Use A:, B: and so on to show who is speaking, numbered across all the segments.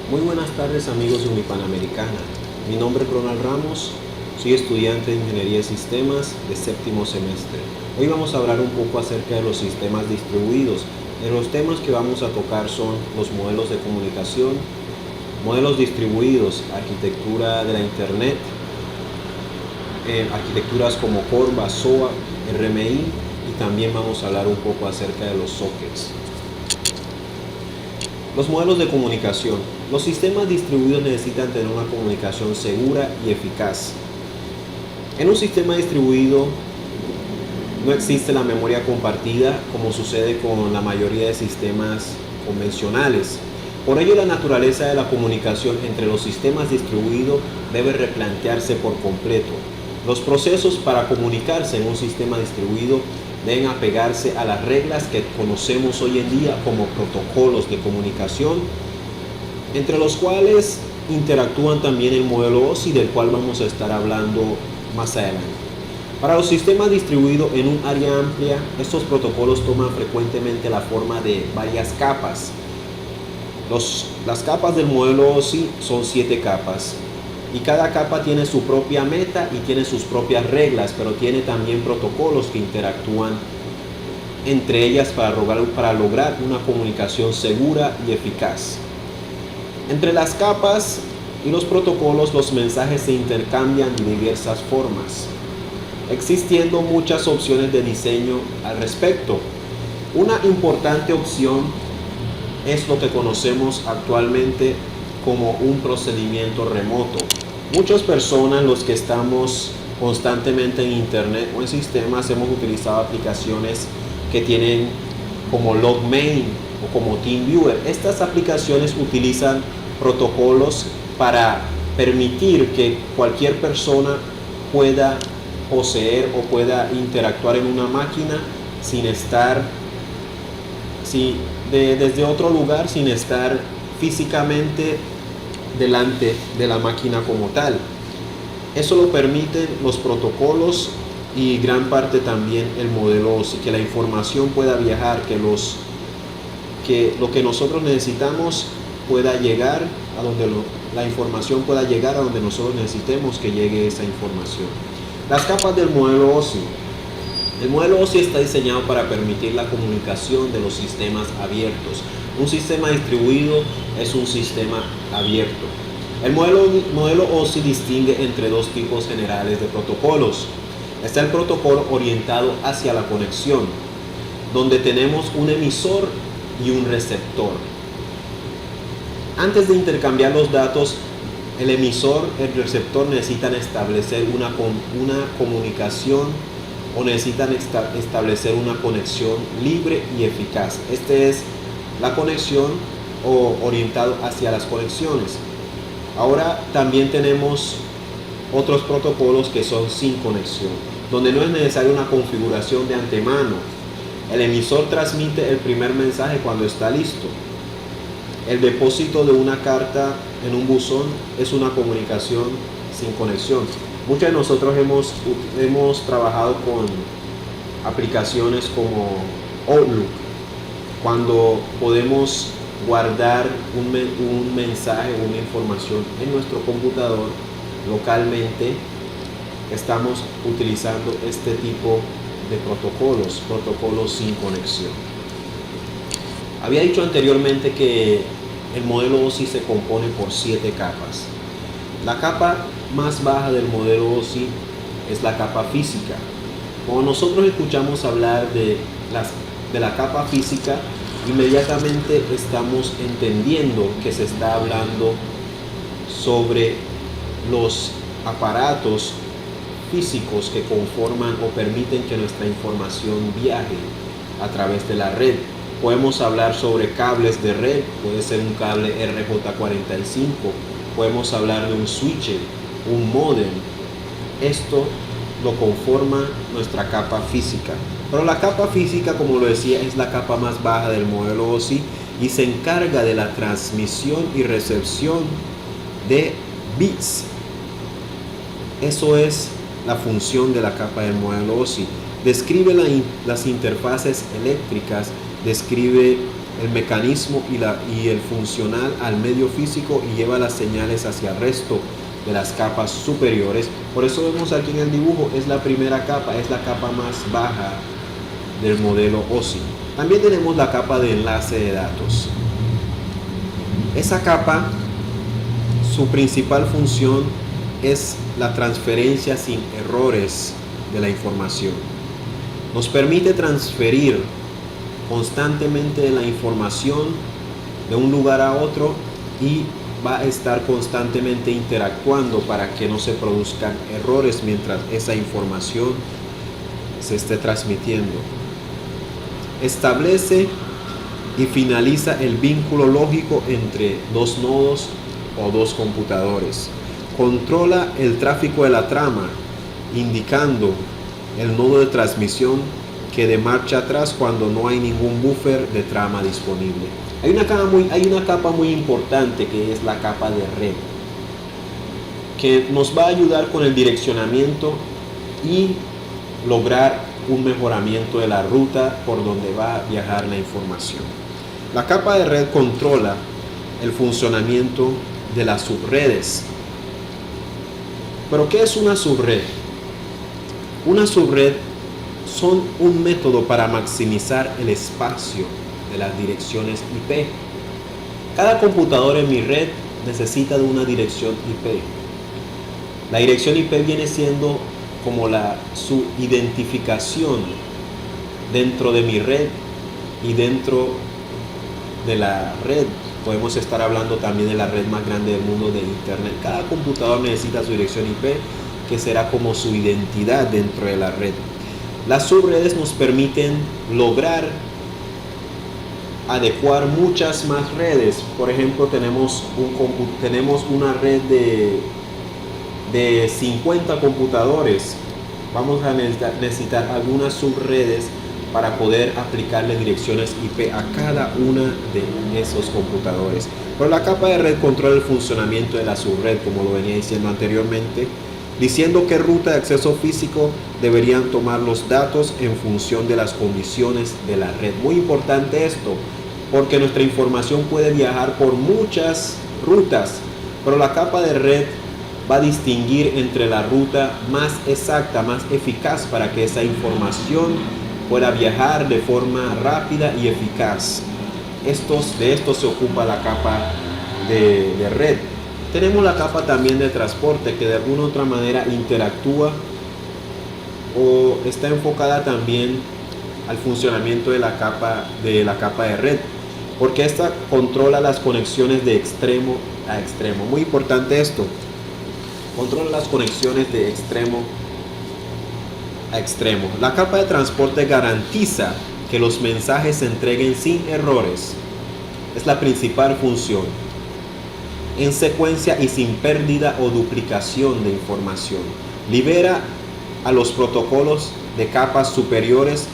A: Muy buenas tardes amigos de Unipanamericana. Mi nombre es Ronald Ramos, soy estudiante de Ingeniería de Sistemas de séptimo semestre. Hoy vamos a hablar un poco acerca de los sistemas distribuidos. Los temas que vamos a tocar son los modelos de comunicación, modelos distribuidos, arquitectura de la Internet, arquitecturas como CORBA, SOA, RMI y también vamos a hablar un poco acerca de los sockets. Los modelos de comunicación. Los sistemas distribuidos necesitan tener una comunicación segura y eficaz. En un sistema distribuido no existe la memoria compartida como sucede con la mayoría de sistemas convencionales. Por ello, la naturaleza de la comunicación entre los sistemas distribuidos debe replantearse por completo. Los procesos para comunicarse en un sistema distribuido deben apegarse a las reglas que conocemos hoy en día como protocolos de comunicación, entre los cuales interactúan también el modelo OSI, del cual vamos a estar hablando más adelante. Para los sistemas distribuidos en un área amplia, estos protocolos toman frecuentemente la forma de varias capas. Las capas del modelo OSI son 7 capas. Y cada capa tiene su propia meta y tiene sus propias reglas, pero tiene también protocolos que interactúan entre ellas para lograr una comunicación segura y eficaz. Entre las capas y los protocolos, los mensajes se intercambian de diversas formas, existiendo muchas opciones de diseño al respecto. Una importante opción es lo que conocemos actualmente como un procedimiento remoto. Muchas personas, los que estamos constantemente en internet o en sistemas, hemos utilizado aplicaciones que tienen como LogMain o como TeamViewer. Estas aplicaciones utilizan protocolos para permitir que cualquier persona pueda poseer o pueda interactuar en una máquina desde otro lugar, sin estar físicamente delante de la máquina como tal. Eso lo permiten los protocolos y gran parte también el modelo OSI, que la información pueda viajar, que lo que nosotros necesitamos pueda llegar a donde la información pueda llegar a donde nosotros necesitemos que llegue esa información. Las capas del modelo OSI. El modelo OSI está diseñado para permitir la comunicación de los sistemas abiertos. Un sistema distribuido es un sistema abierto. El modelo OSI distingue entre dos tipos generales de protocolos. Está el protocolo orientado hacia la conexión, donde tenemos un emisor y un receptor. Antes de intercambiar los datos, el emisor y el receptor necesitan establecer una comunicación o necesitan establecer una conexión libre y eficaz. Esta es la conexión o orientado hacia las conexiones. Ahora también tenemos otros protocolos que son sin conexión, donde no es necesaria una configuración de antemano. El emisor transmite el primer mensaje cuando está listo. El depósito de una carta en un buzón es una comunicación sin conexión. Muchos de nosotros hemos trabajado con aplicaciones como Outlook, cuando podemos guardar un mensaje o una información en nuestro computador localmente. Estamos utilizando este tipo de protocolos sin conexión. Había dicho anteriormente que el modelo OSI se compone por 7 capas. La capa más baja del modelo OSI es la capa física. Cuando nosotros escuchamos hablar de la capa física, inmediatamente estamos entendiendo que se está hablando sobre los aparatos físicos que conforman o permiten que nuestra información viaje a través de la red. Podemos hablar sobre cables de red, puede ser un cable RJ45, podemos hablar de un switcher, un módem. Esto lo conforma nuestra capa física. Pero la capa física, como lo decía, es la capa más baja del modelo OSI y se encarga de la transmisión y recepción de bits. Eso es la función de la capa del modelo OSI. Describe las interfaces eléctricas, describe el mecanismo y el funcional al medio físico y lleva las señales hacia el resto de las capas superiores. Por eso vemos aquí en el dibujo, es la primera capa, es la capa más baja del modelo OSI. También tenemos la capa de enlace de datos. Esa capa, su principal función es la transferencia sin errores de la información. Nos permite transferir constantemente la información de un lugar a otro y va a estar constantemente interactuando para que no se produzcan errores mientras esa información se esté transmitiendo. Establece y finaliza el vínculo lógico entre dos nodos o dos computadores. Controla el tráfico de la trama, indicando el nodo de transmisión que de marcha atrás cuando no hay ningún buffer de trama disponible. Hay una capa muy importante que es la capa de red, que nos va a ayudar con el direccionamiento y lograr un mejoramiento de la ruta por donde va a viajar la información. La capa de red controla el funcionamiento de las subredes. ¿Pero qué es una subred? Una subred son un método para maximizar el espacio de las direcciones IP. Cada computador en mi red necesita de una dirección IP. La dirección IP viene siendo como su identificación dentro de mi red y dentro de la red. Podemos estar hablando también de la red más grande del mundo de Internet. Cada computador necesita su dirección IP, que será como su identidad dentro de la red. Las subredes nos permiten lograr adecuar muchas más redes. Por ejemplo, tenemos una red de 50 computadores. Vamos a necesitar algunas subredes para poder aplicarle direcciones IP a cada una de esos computadores. Pero la capa de red controla el funcionamiento de la subred, como lo venía diciendo anteriormente, diciendo qué ruta de acceso físico deberían tomar los datos en función de las condiciones de la red. Muy importante esto, porque nuestra información puede viajar por muchas rutas, pero la capa de red va a distinguir entre la ruta más exacta, más eficaz para que esa información pueda viajar de forma rápida y eficaz. De esto se ocupa la capa de red. Tenemos la capa también de transporte, que de alguna u otra manera interactúa o está enfocada también al funcionamiento de la capa de red, porque esta controla las conexiones de extremo a extremo. Muy importante esto, controla las conexiones de extremo a extremo. La capa de transporte garantiza que los mensajes se entreguen sin errores. Es la principal función, en secuencia y sin pérdida o duplicación de información. Libera a los protocolos de capas superiores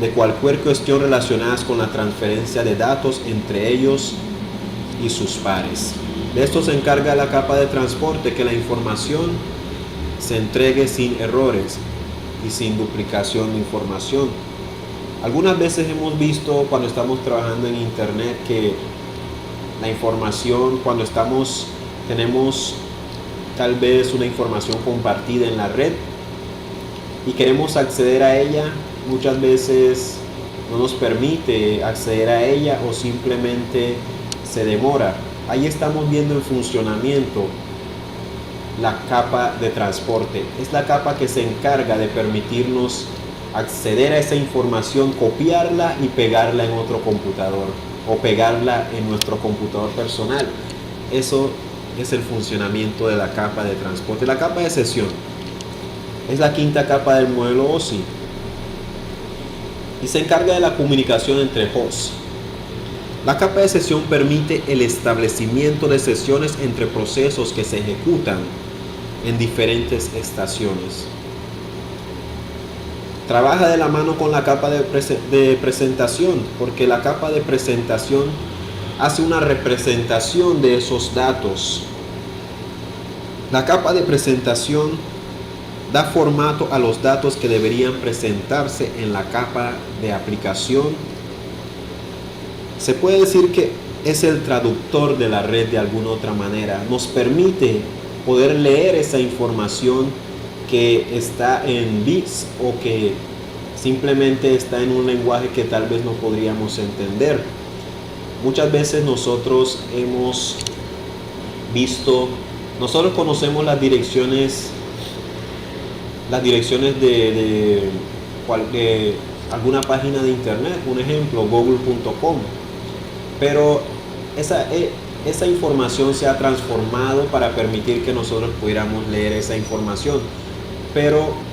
A: de cualquier cuestión relacionada con la transferencia de datos entre ellos y sus pares. De esto se encarga la capa de transporte, que la información se entregue sin errores y sin duplicación de información. Algunas veces hemos visto cuando estamos trabajando en internet que la información, cuando tenemos tal vez una información compartida en la red y queremos acceder a ella, muchas veces no nos permite acceder a ella o simplemente se demora. Ahí estamos viendo en funcionamiento la capa de transporte. Es la capa que se encarga de permitirnos acceder a esa información, copiarla y pegarla en otro computador o pegarla en nuestro computador personal. Eso es el funcionamiento de la capa de transporte. La capa de sesión es la quinta capa del modelo OSI y se encarga de la comunicación entre hosts. La capa de sesión permite el establecimiento de sesiones entre procesos que se ejecutan en diferentes estaciones. Trabaja de la mano con la capa de presentación, porque la capa de presentación hace una representación de esos datos. La capa de presentación da formato a los datos que deberían presentarse en la capa de aplicación Se puede decir que es el traductor de la red de alguna otra manera. Nos permite poder leer esa información que está en bits o que simplemente está en un lenguaje que tal vez no podríamos entender. Muchas veces nosotros conocemos las direcciones de alguna página de internet, un ejemplo, google.com, pero esa información se ha transformado para permitir que nosotros pudiéramos leer esa información, pero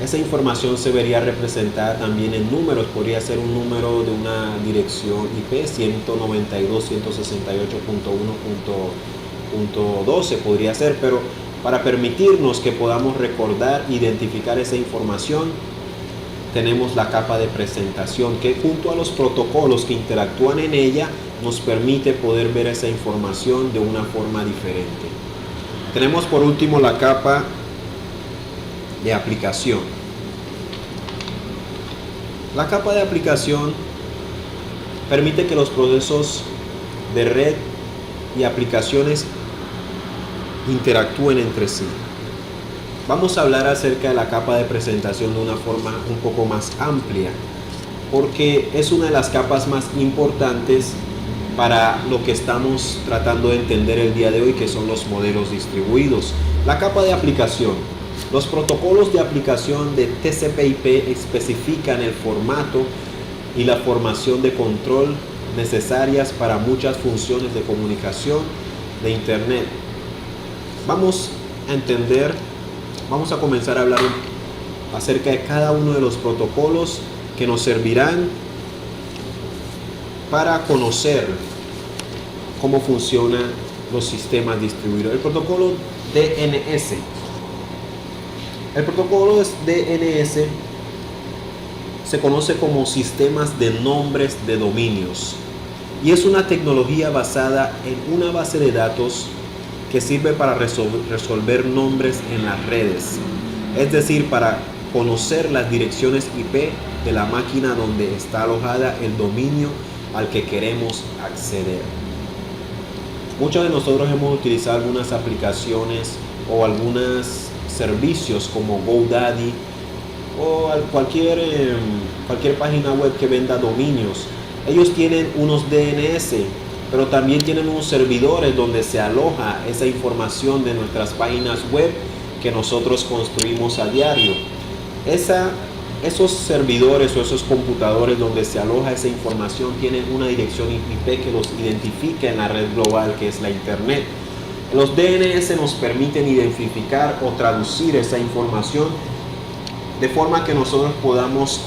A: esa información se vería representada también en números. Podría ser un número de una dirección IP 192.168.1.12 podría ser, pero para permitirnos que podamos recordar, identificar esa información, tenemos la capa de presentación que junto a los protocolos que interactúan en ella nos permite poder ver esa información de una forma diferente. Tenemos por último la capa de aplicación. La capa de aplicación permite que los procesos de red y aplicaciones interactúen entre sí. Vamos a hablar acerca de la capa de presentación de una forma un poco más amplia, porque es una de las capas más importantes para lo que estamos tratando de entender el día de hoy, que son los modelos distribuidos. La capa de aplicación. Los protocolos de aplicación de TCP/IP especifican el formato y la formación de control necesarias para muchas funciones de comunicación de Internet. Vamos a comenzar a hablar acerca de cada uno de los protocolos que nos servirán para conocer cómo funcionan los sistemas distribuidos. El protocolo DNS. El protocolo DNS se conoce como sistemas de nombres de dominios y es una tecnología basada en una base de datos que sirve para resolver nombres en las redes, es decir, para conocer las direcciones IP de la máquina donde está alojada el dominio al que queremos acceder. Muchos de nosotros hemos utilizado algunas aplicaciones o algunos servicios como GoDaddy o cualquier página web que venda dominios. Ellos tienen unos DNS, pero también tienen unos servidores donde se aloja esa información de nuestras páginas web que nosotros construimos a diario. Esos servidores o esos computadores donde se aloja esa información tienen una dirección IP que los identifica en la red global que es la Internet. Los DNS nos permiten identificar o traducir esa información de forma que nosotros podamos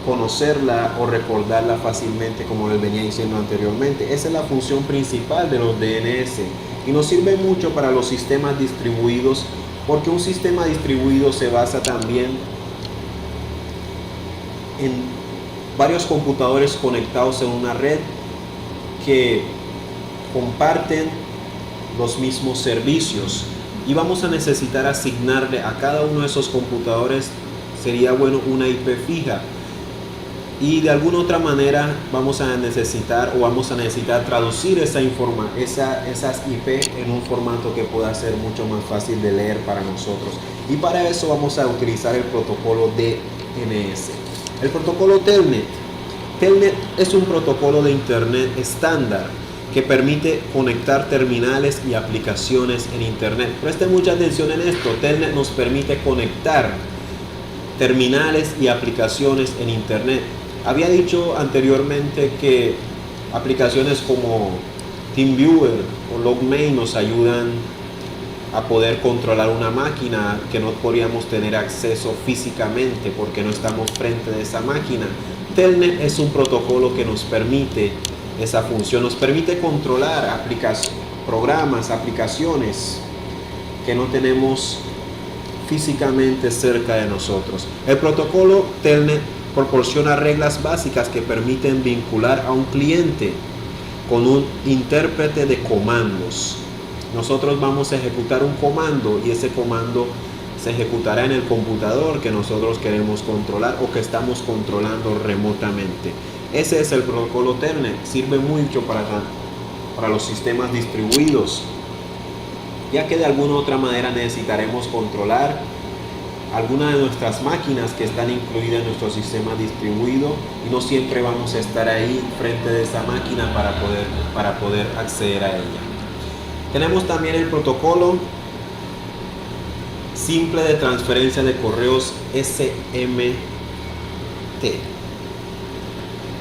A: conocerla o recordarla fácilmente, como les venía diciendo anteriormente. Esa es la función principal de los DNS y nos sirve mucho para los sistemas distribuidos, porque un sistema distribuido se basa también en varios computadores conectados en una red que comparten los mismos servicios, y vamos a necesitar asignarle a cada uno de esos computadores, sería bueno, una IP fija, y de alguna otra manera vamos a necesitar traducir esas IP en un formato que pueda ser mucho más fácil de leer para nosotros, y para eso vamos a utilizar el protocolo DNS. El protocolo Telnet. Telnet es un protocolo de Internet estándar que permite conectar terminales y aplicaciones en Internet. Presten mucha atención en esto. Telnet nos permite conectar terminales y aplicaciones en Internet. Había dicho anteriormente que aplicaciones como TeamViewer o LogMain nos ayudan a poder controlar una máquina que no podríamos tener acceso físicamente porque no estamos frente de esa máquina. Telnet es un protocolo que nos permite esa función, nos permite controlar programas, aplicaciones que no tenemos físicamente cerca de nosotros. El protocolo Telnet proporciona reglas básicas que permiten vincular a un cliente con un intérprete de comandos. Nosotros vamos a ejecutar un comando y ese comando se ejecutará en el computador que nosotros queremos controlar o que estamos controlando remotamente. Ese es el protocolo Telnet. Sirve mucho para los sistemas distribuidos, ya que de alguna u otra manera necesitaremos controlar algunas de nuestras máquinas que están incluidas en nuestro sistema distribuido, y no siempre vamos a estar ahí frente de esa máquina para poder acceder a ella. Tenemos también el protocolo simple de transferencia de correos, SMT.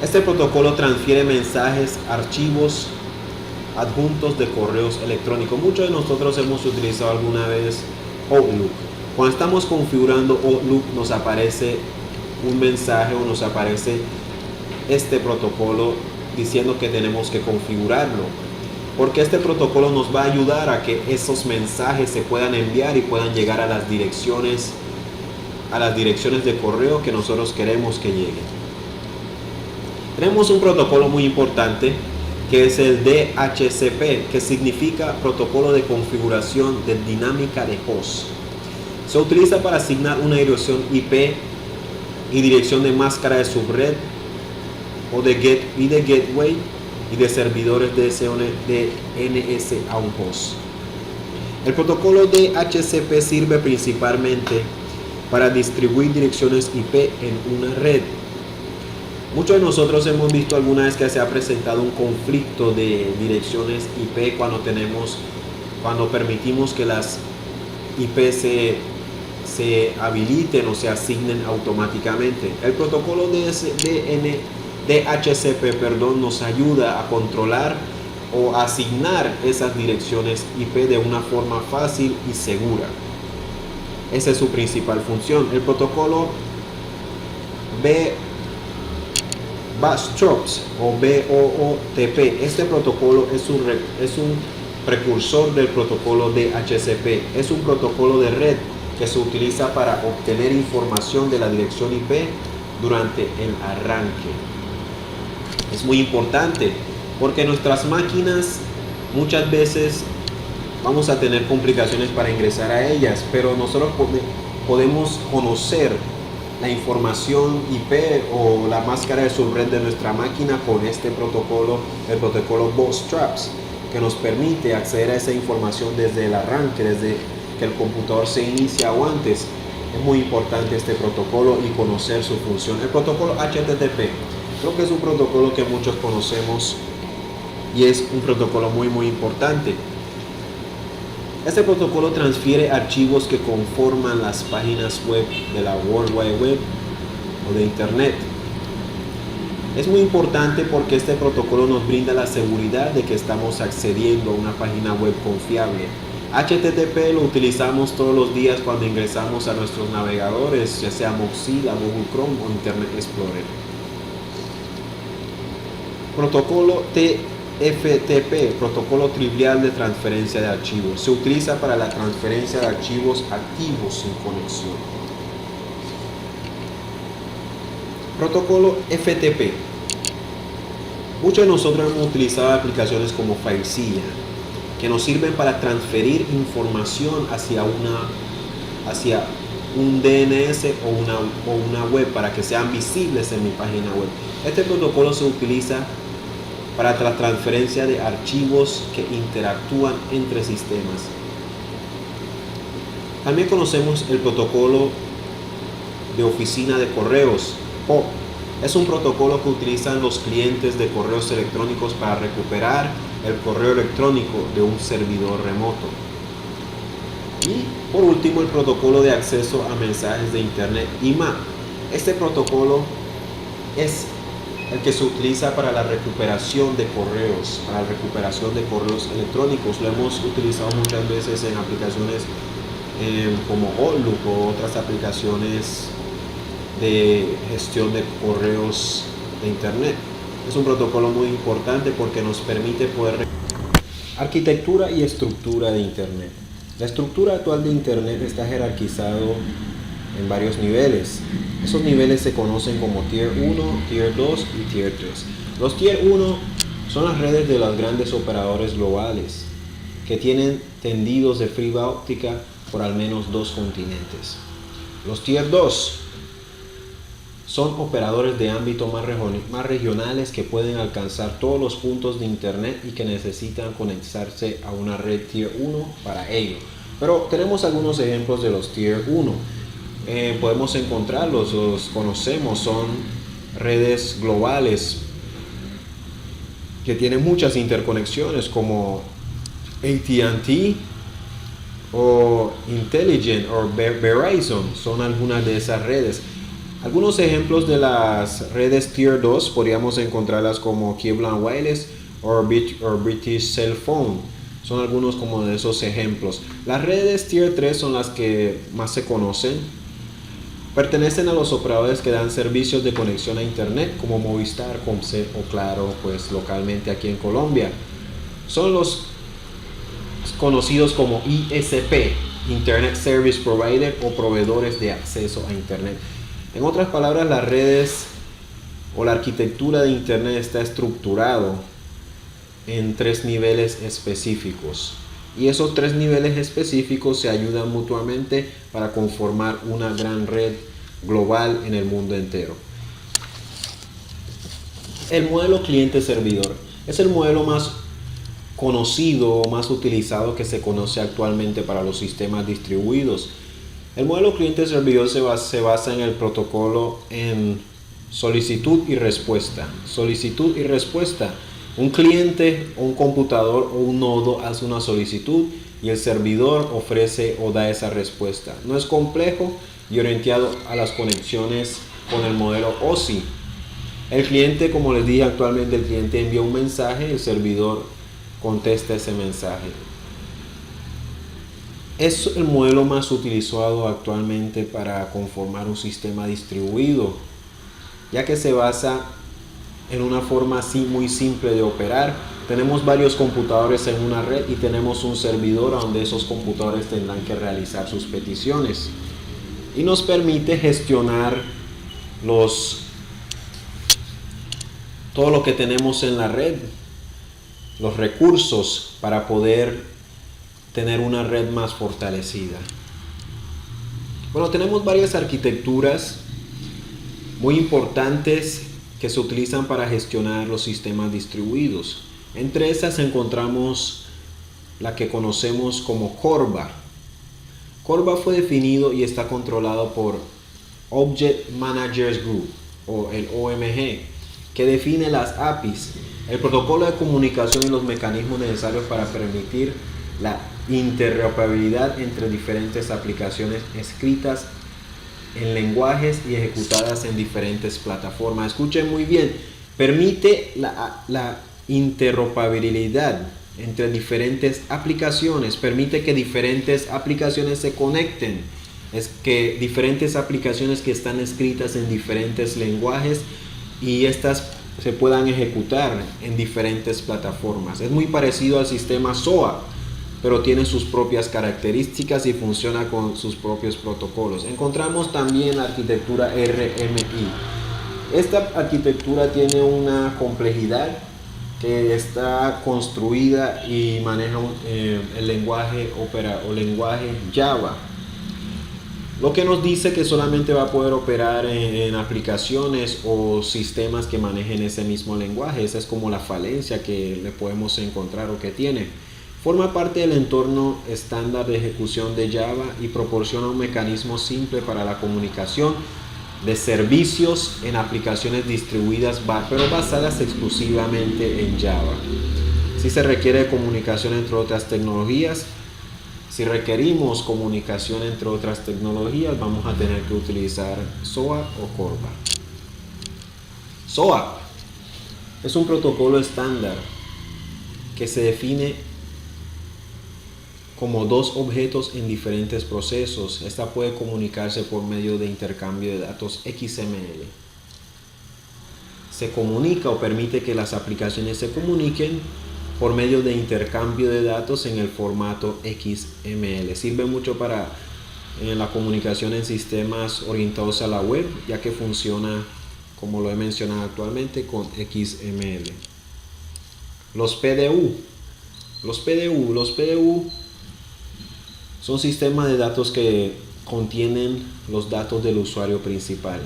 A: Este protocolo transfiere mensajes, archivos, adjuntos de correos electrónicos. Muchos de nosotros hemos utilizado alguna vez Outlook. Cuando estamos configurando Outlook, nos aparece un mensaje o nos aparece este protocolo diciendo que tenemos que configurarlo, porque este protocolo nos va a ayudar a que esos mensajes se puedan enviar y puedan llegar a las direcciones de correo que nosotros queremos que lleguen. Tenemos un protocolo muy importante que es el DHCP, que significa Protocolo de Configuración de Dinámica de Host. Se utiliza para asignar una dirección IP y dirección de máscara de subred o de gateway y de servidores DNS a un host. El protocolo DHCP sirve principalmente para distribuir direcciones IP en una red. Muchos de nosotros hemos visto alguna vez que se ha presentado un conflicto de direcciones IP cuando permitimos que las IP se habiliten o se asignen automáticamente. El protocolo DHCP nos ayuda a controlar o asignar esas direcciones IP de una forma fácil y segura. Esa es su principal función. El protocolo BOOTP o BOOTP. Este protocolo es un precursor del protocolo DHCP. Es un protocolo de red que se utiliza para obtener información de la dirección IP durante el arranque. Es muy importante porque nuestras máquinas muchas veces vamos a tener complicaciones para ingresar a ellas, pero nosotros podemos conocer la información IP o la máscara de subred de nuestra máquina con este protocolo, el protocolo Bootstrap, que nos permite acceder a esa información desde el arranque, desde que el computador se inicia o antes. Es muy importante este protocolo y conocer su función. El protocolo HTTP, creo que es un protocolo que muchos conocemos y es un protocolo muy importante. Este protocolo transfiere archivos que conforman las páginas web de la World Wide Web o de Internet. Es muy importante porque este protocolo nos brinda la seguridad de que estamos accediendo a una página web confiable. HTTP lo utilizamos todos los días cuando ingresamos a nuestros navegadores, ya sea Mozilla, Google Chrome o Internet Explorer. Protocolo TFTP, protocolo trivial de transferencia de archivos. Se utiliza para la transferencia de archivos activos sin conexión. Protocolo FTP. Muchos de nosotros hemos utilizado aplicaciones como FileZilla, que nos sirven para transferir información hacia un DNS o una web para que sean visibles en mi página web. Este protocolo se utiliza para la transferencia de archivos que interactúan entre sistemas. También conocemos el protocolo de oficina de correos, POP. Es un protocolo que utilizan los clientes de correos electrónicos para recuperar el correo electrónico de un servidor remoto. Y por último, el protocolo de acceso a mensajes de Internet, IMAP. Este protocolo es el que se utiliza para la recuperación de correos, electrónicos. Lo hemos utilizado muchas veces en aplicaciones como Outlook o otras aplicaciones de gestión de correos de Internet. Es un protocolo muy importante porque nos permite poder... Arquitectura y estructura de Internet. La estructura actual de Internet está jerarquizado en varios niveles. Esos niveles se conocen como Tier 1, Tier 2 y Tier 3. Los Tier 1 son las redes de los grandes operadores globales que tienen tendidos de fibra óptica por al menos 2 continentes. Los Tier 2 Son operadores de ámbito más regionales que pueden alcanzar todos los puntos de internet y que necesitan conectarse a una red Tier 1 para ello. Pero tenemos algunos ejemplos de los Tier 1. Podemos encontrarlos, los conocemos, son redes globales que tienen muchas interconexiones como AT&T o Intelligent o Verizon, son algunas de esas redes. Algunos ejemplos de las redes Tier 2 podríamos encontrarlas como Cleveland Wireless o British Cell Phone. Son algunos como de esos ejemplos. Las redes Tier 3 son las que más se conocen. Pertenecen a los operadores que dan servicios de conexión a internet como Movistar, Comcel o Claro, pues localmente aquí en Colombia. Son los conocidos como ISP, Internet Service Provider, o proveedores de acceso a internet. En otras palabras, las redes o la arquitectura de internet está estructurado en 3 niveles específicos, y esos 3 niveles específicos se ayudan mutuamente para conformar una gran red global en el mundo entero. El modelo cliente-servidor es el modelo más conocido o más utilizado que se conoce actualmente para los sistemas distribuidos. El modelo cliente-servidor se basa en el protocolo en solicitud y respuesta. Solicitud y respuesta. Un cliente, un computador o un nodo hace una solicitud y el servidor ofrece o da esa respuesta. No es complejo y orientado a las conexiones con el modelo OSI. El cliente, como les dije actualmente, el cliente envía un mensaje y el servidor contesta ese mensaje. Es el modelo más utilizado actualmente para conformar un sistema distribuido, ya que se basa en una forma así muy simple de operar. Tenemos varios computadores en una red y tenemos un servidor a donde esos computadores tendrán que realizar sus peticiones, y nos permite gestionar todo lo que tenemos en la red, los recursos, para poder tener una red más fortalecida. Bueno, tenemos varias arquitecturas muy importantes que se utilizan para gestionar los sistemas distribuidos. Entre esas encontramos la que conocemos como CORBA. CORBA fue definido y está controlado por Object Managers Group, o el OMG, que define las APIs, el protocolo de comunicación y los mecanismos necesarios para permitir la interoperabilidad entre diferentes aplicaciones escritas en lenguajes y ejecutadas en diferentes plataformas. Escuchen muy bien, permite la interoperabilidad entre diferentes aplicaciones, permite que diferentes aplicaciones se conecten, es que diferentes aplicaciones que están escritas en diferentes lenguajes y estas se puedan ejecutar en diferentes plataformas. Es muy parecido al sistema SOA, pero tiene sus propias características y funciona con sus propios protocolos. Encontramos también la arquitectura RMI. Esta arquitectura tiene una complejidad que está construida y maneja el lenguaje Opera o lenguaje Java, lo que nos dice que solamente va a poder operar en aplicaciones o sistemas que manejen ese mismo lenguaje. Esa es como la falencia que le podemos encontrar o que tiene. Forma parte del entorno estándar de ejecución de Java y proporciona un mecanismo simple para la comunicación de servicios en aplicaciones distribuidas, pero basadas exclusivamente en Java. Si se requiere comunicación entre otras tecnologías, si requerimos comunicación entre otras tecnologías, vamos a tener que utilizar SOAP o CORBA. SOAP es un protocolo estándar que se define como dos objetos en diferentes procesos. Esta puede comunicarse por medio de intercambio de datos XML. Se comunica o permite que las aplicaciones se comuniquen por medio de intercambio de datos en el formato XML. Sirve mucho para la comunicación en sistemas orientados a la web, ya que funciona, como lo he mencionado actualmente, con XML. Los PDU son sistemas de datos que contienen los datos del usuario principal.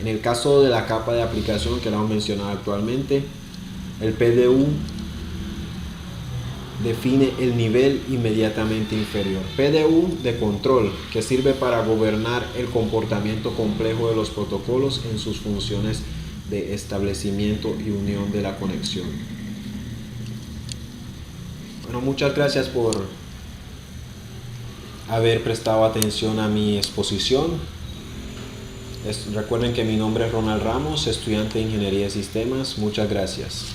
A: En el caso de la capa de aplicación que la hemos mencionado actualmente, el PDU define el nivel inmediatamente inferior. PDU de control, que sirve para gobernar el comportamiento complejo de los protocolos en sus funciones de establecimiento y unión de la conexión. Bueno, muchas gracias por haber prestado atención a mi exposición. Recuerden que mi nombre es Ronald Ramos, estudiante de Ingeniería de Sistemas. Muchas gracias.